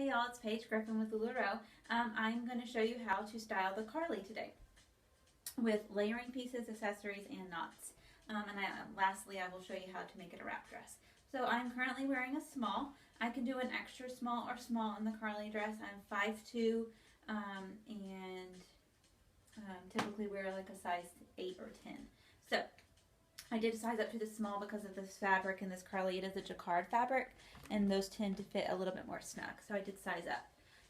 Hey y'all, it's Paige Griffin with LuLaRoe. I'm going to show you how to style the Carly today with layering pieces, accessories, and knots. Lastly, I will show you how to make it a wrap dress. So I'm currently wearing a small. I can do an extra small or small in the Carly dress. I'm 5'2", and typically wear like a size 8 or 10. So I did size up to the small because of this fabric and this Carly. It is a jacquard fabric, and those tend to fit a little bit more snug. So I did size up.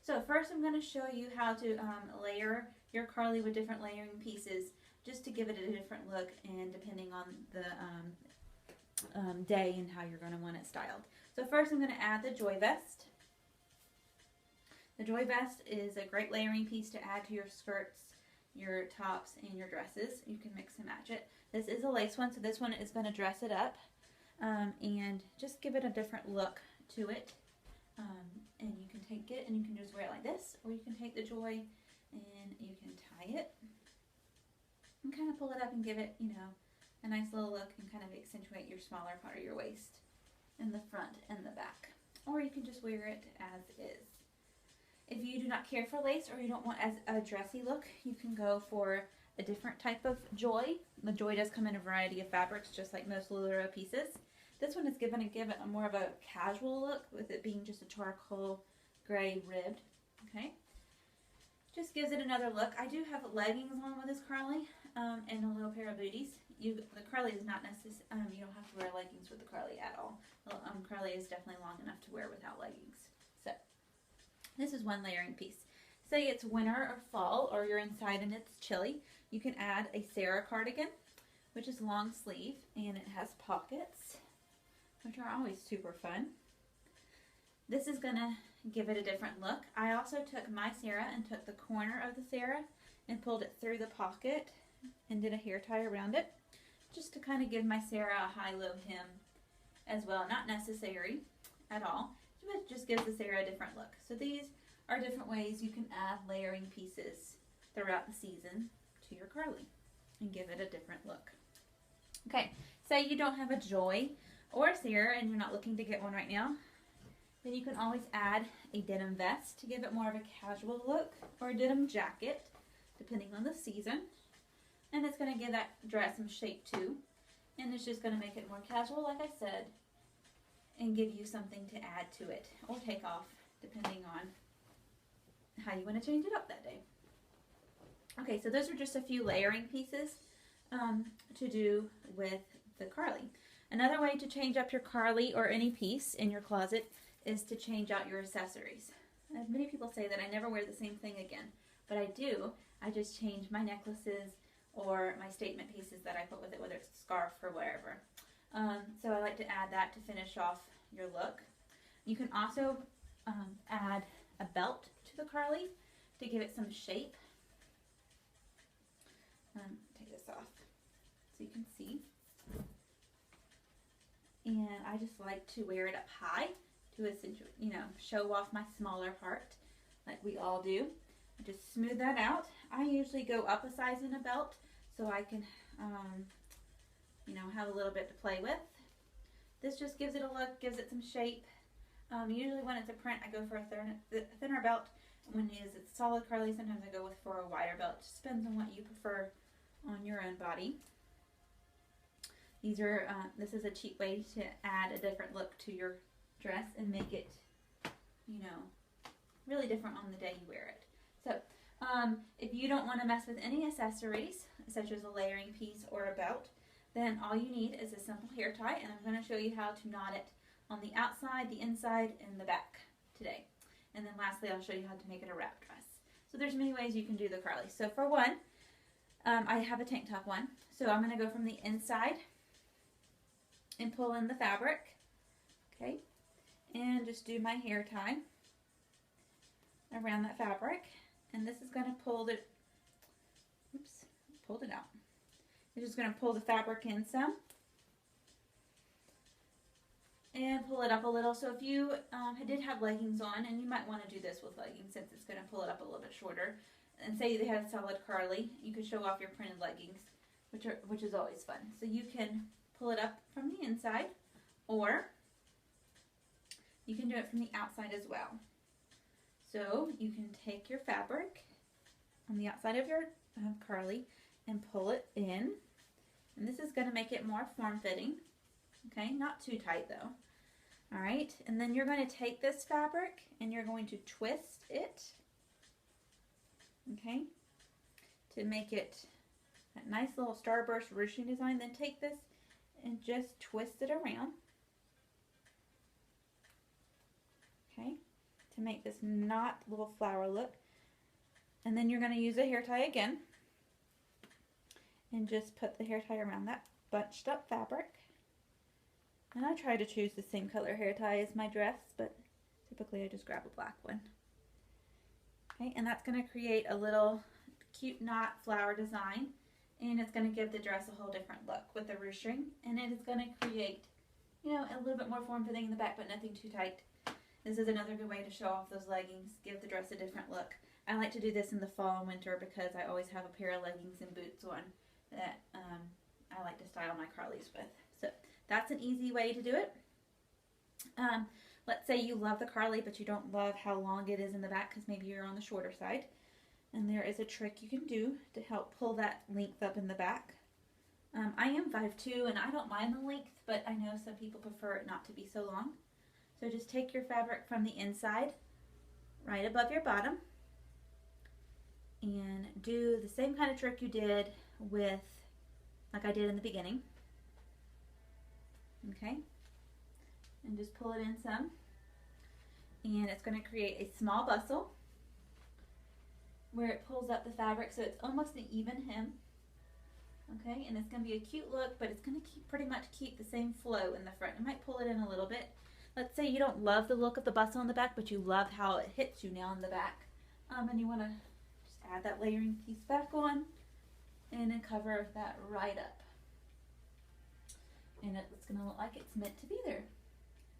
So first I'm going to show you how to layer your Carly with different layering pieces, just to give it a different look and depending on the day and how you're going to want it styled. So first I'm going to add the joy vest. The joy vest is a great layering piece to add to your skirts, your tops, and your dresses. You can mix and match it. This is a lace one, so this one is going to dress it up and just give it a different look to it. And you can take it and you can just wear it like this, or you can take the joy and you can tie it and kind of pull it up and give it, you know, a nice little look and kind of accentuate your smaller part of your waist in the front and the back. Or you can just wear it as is. If you do not care for lace or you don't want as a dressy look, you can go for a different type of joy. The joy does come in a variety of fabrics, just like most LuLaRoe pieces. This one is going to give it a more of a casual look, with it being just a charcoal gray ribbed. Okay, just gives it another look. I do have leggings on with this Carly and a little pair of booties. The Carly is not necessary. You don't have to wear leggings with the Carly at all. Carly is definitely long enough to wear without leggings. So this is one layering piece. Say it's winter or fall, or you're inside and it's chilly, you can add a Sarah cardigan, which is long sleeve, and it has pockets, which are always super fun. This is going to give it a different look. I also took my Sarah and took the corner of the Sarah and pulled it through the pocket and did a hair tie around it, just to kind of give my Sarah a high-low hem as well. Not necessary at all, but it just gives the Sarah a different look. So these are different ways you can add layering pieces throughout the season to your Carly and give it a different look. Okay, say you don't have a joy or a Sarah and you're not looking to get one right now, then you can always add a denim vest to give it more of a casual look, or a denim jacket, depending on the season. And it's going to give that dress some shape too, and it's just going to make it more casual, like I said, and give you something to add to it or take off, depending on how you want to change it up that day. Okay, so those are just a few layering pieces to do with the Carly. Another way to change up your Carly or any piece in your closet is to change out your accessories. Many people say that I never wear the same thing again, but I do. I just change my necklaces or my statement pieces that I put with it, whether it's a scarf or whatever. So I like to add that to finish off your look. You can also add a belt to the Carly to give it some shape. Take this off so you can see. And I just like to wear it up high to essentially, you know, show off my smaller part, like we all do. I just smooth that out. I usually go up a size in a belt so I can, you know, have a little bit to play with. This just gives it a look, gives it some shape. Usually when it's a print, I go for a thinner belt. When it's solid Carly, sometimes I go for a wider belt. It just depends on what you prefer on your own body. These are, this is a cheap way to add a different look to your dress and make it, you know, really different on the day you wear it. So, if you don't want to mess with any accessories, such as a layering piece or a belt, then all you need is a simple hair tie, and I'm going to show you how to knot it on the outside, the inside, and the back today. And then lastly, I'll show you how to make it a wrap dress. So there's many ways you can do the Carly. So for one, I have a tank top one. So I'm going to go from the inside and pull in the fabric, okay, and just do my hair tie around that fabric. And this is going to pull it, oops, pulled it out. It's just going to pull the fabric in some and pull it up a little. So if you did have leggings on, and you might want to do this with leggings since it's going to pull it up a little bit shorter, and say they had a solid Carly, you could show off your printed leggings, which is always fun. So you can pull it up from the inside, or you can do it from the outside as well. So you can take your fabric on the outside of your Carly and pull it in. And this is going to make it more form-fitting. Okay, not too tight though. All right, and then you're going to take this fabric and you're going to twist it, okay, to make it a nice little starburst ruching design. Then take this and just twist it around, okay, to make this knot little flower look. And then you're going to use a hair tie again and just put the hair tie around that bunched up fabric. And I try to choose the same color hair tie as my dress, but typically I just grab a black one. Okay, and that's going to create a little cute knot flower design, and it's going to give the dress a whole different look with the ruching, and it is going to create, you know, a little bit more form-fitting in the back, but nothing too tight. This is another good way to show off those leggings, give the dress a different look. I like to do this in the fall and winter because I always have a pair of leggings and boots on that I like to style my Carlys with. So that's an easy way to do it. Let's say you love the Carly, but you don't love how long it is in the back because maybe you're on the shorter side. And there is a trick you can do to help pull that length up in the back. I am 5'2", and I don't mind the length, but I know some people prefer it not to be so long. So just take your fabric from the inside, right above your bottom, and do the same kind of trick you did with, like I did in the beginning. Okay, and just pull it in some, and it's going to create a small bustle where it pulls up the fabric so it's almost an even hem. Okay, and it's going to be a cute look, but it's going to pretty much keep the same flow in the front. You might pull it in a little bit. Let's say you don't love the look of the bustle in the back, but you love how it hits you now in the back, and you want to just add that layering piece back on and then cover that right up. And it's going to look like it's meant to be there,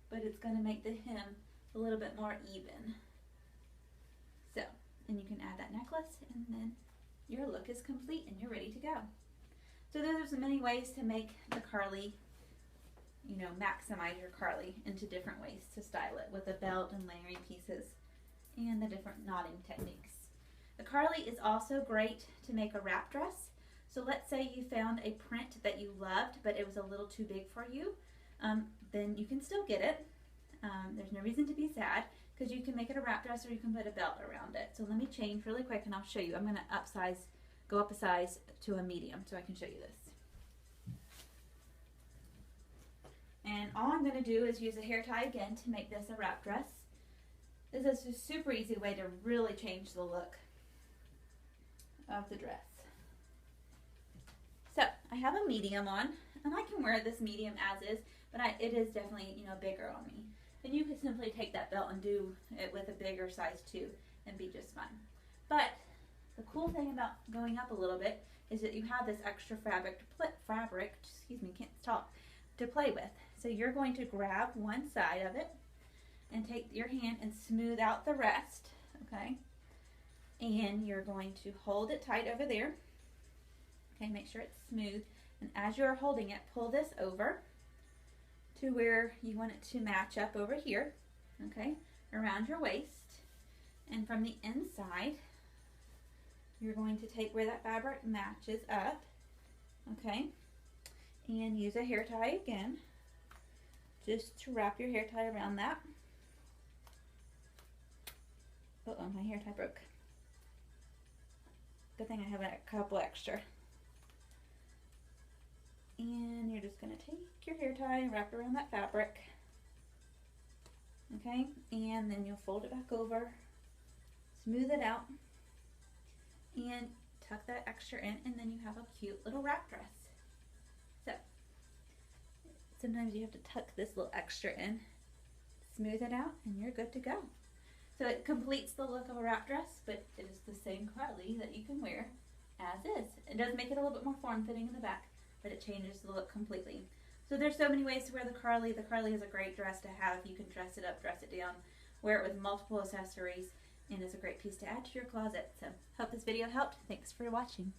but it's going to make the hem a little bit more even. So, and you can add that necklace, and then your look is complete and you're ready to go. So there's many ways to make the Carly, you know, maximize your Carly into different ways to style it with a belt and layering pieces and the different knotting techniques. The Carly is also great to make a wrap dress. So let's say you found a print that you loved, but it was a little too big for you, then you can still get it. There's no reason to be sad because you can make it a wrap dress or you can put a belt around it. So let me change really quick and I'll show you. I'm going to go up a size to a medium so I can show you this. And all I'm going to do is use a hair tie again to make this a wrap dress. This is a super easy way to really change the look of the dress. So I have a medium on, and I can wear this medium as is, but it is definitely, you know, bigger on me. And you could simply take that belt and do it with a bigger size too and be just fine. But the cool thing about going up a little bit is that you have this extra fabric to play with. So you're going to grab one side of it and take your hand and smooth out the rest, okay? And you're going to hold it tight over there. Okay, make sure it's smooth. And as you're holding it, pull this over to where you want it to match up over here, okay, around your waist. And from the inside, you're going to take where that fabric matches up, okay, and use a hair tie again, just to wrap your hair tie around that. Uh-oh, my hair tie broke. Good thing I have a couple extra. And you're just going to take your hair tie and wrap it around that fabric. Okay, and then you'll fold it back over, smooth it out, and tuck that extra in, and then you have a cute little wrap dress. So, sometimes you have to tuck this little extra in, smooth it out, and you're good to go. So it completes the look of a wrap dress, but it is the same Carly that you can wear as is. It does make it a little bit more form-fitting in the back, but it changes the look completely. So there's so many ways to wear the Carly. The Carly is a great dress to have. You can dress it up, dress it down, wear it with multiple accessories, and it's a great piece to add to your closet. So hope this video helped. Thanks for watching.